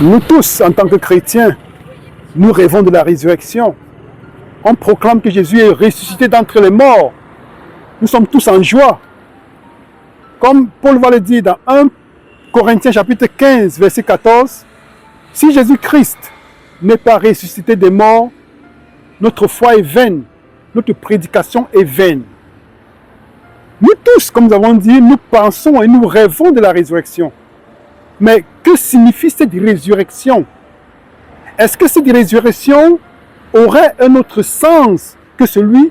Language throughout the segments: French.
Nous tous, en tant que chrétiens, nous rêvons de la résurrection. On proclame que Jésus est ressuscité d'entre les morts. Nous sommes tous en joie. Comme Paul va le dire dans 1 Corinthiens chapitre 15, verset 14, « Si Jésus-Christ n'est pas ressuscité des morts, notre foi est vaine, notre prédication est vaine. » Nous tous, comme nous avons dit, nous pensons et nous rêvons de la résurrection. Mais que signifie cette résurrection? Est-ce que cette résurrection aurait un autre sens que celui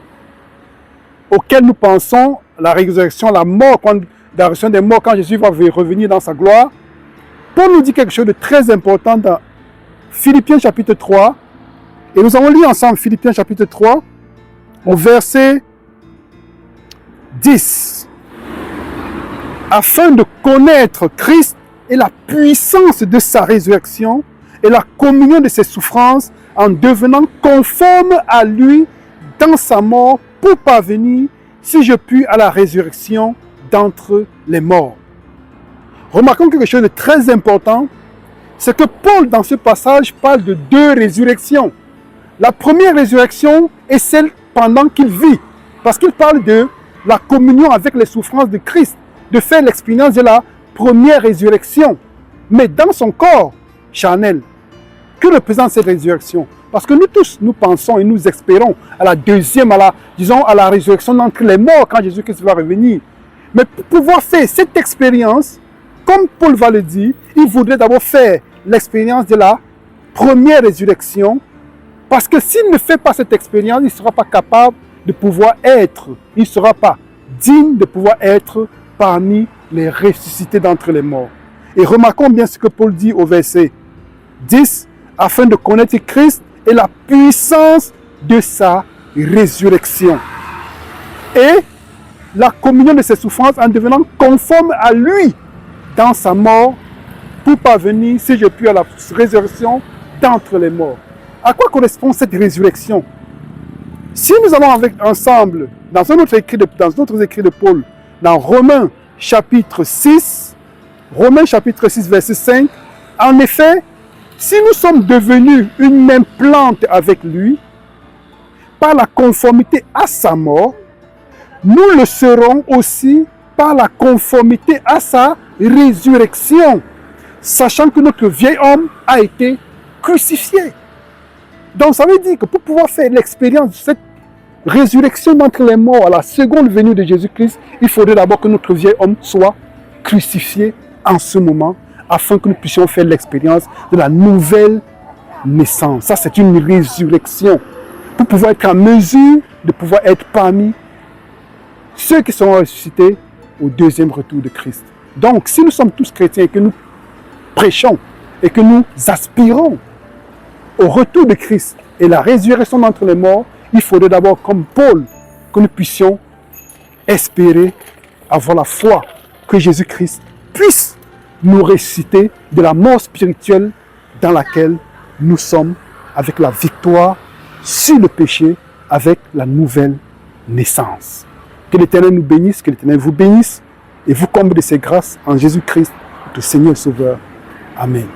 auquel nous pensons, la résurrection, la mort, la résurrection des morts, quand Jésus va revenir dans sa gloire? Paul nous dit quelque chose de très important dans Philippiens chapitre 3. Et nous allons lire ensemble Philippiens chapitre 3 au verset 10. Afin de connaître Christ et la puissance de sa résurrection et la communion de ses souffrances en devenant conforme à lui dans sa mort pour parvenir, si je puis, à la résurrection d'entre les morts. Remarquons quelque chose de très important, c'est que Paul, dans ce passage, parle de deux résurrections. La première résurrection est celle pendant qu'il vit, parce qu'il parle de la communion avec les souffrances de Christ, de faire l'expérience de la première résurrection. Mais dans son corps charnel, que représente cette résurrection? Parce que nous tous, nous pensons et nous espérons à la deuxième, à la résurrection d'entre les morts quand Jésus-Christ va revenir. Mais pour pouvoir faire cette expérience, comme Paul va le dire, il voudrait d'abord faire l'expérience de la première résurrection, parce que s'il ne fait pas cette expérience, il ne sera pas capable de pouvoir être, il ne sera pas digne de pouvoir être parmi les ressuscités d'entre les morts. Et remarquons bien ce que Paul dit au verset 10, afin de connaître Christ et la puissance de sa résurrection. Et la communion de ses souffrances en devenant conforme à lui dans sa mort pour parvenir, si je puis, à la résurrection d'entre les morts. À quoi correspond cette résurrection? Si nous allons ensemble dans un autre écrit de Paul, dans Romains chapitre 6, verset 5, en effet, si nous sommes devenus une même plante avec lui, par la conformité à sa mort, nous le serons aussi par la conformité à sa résurrection, sachant que notre vieil homme a été crucifié. Donc ça veut dire que pour pouvoir faire l'expérience de cette résurrection d'entre les morts à la seconde venue de Jésus-Christ, il faudrait d'abord que notre vieil homme soit crucifié en ce moment, afin que nous puissions faire l'expérience de la nouvelle naissance. Ça, c'est une résurrection. Pour pouvoir être en mesure de pouvoir être parmi ceux qui seront ressuscités au deuxième retour de Christ. Donc, si nous sommes tous chrétiens et que nous prêchons et que nous aspirons au retour de Christ et la résurrection d'entre les morts, il faudrait d'abord, comme Paul, que nous puissions espérer avoir la foi que Jésus-Christ puisse nous ressusciter de la mort spirituelle dans laquelle nous sommes, avec la victoire sur le péché, avec la nouvelle naissance. Que l'Éternel nous bénisse, que l'Éternel vous bénisse et vous comble de ses grâces en Jésus-Christ, notre Seigneur et Sauveur. Amen.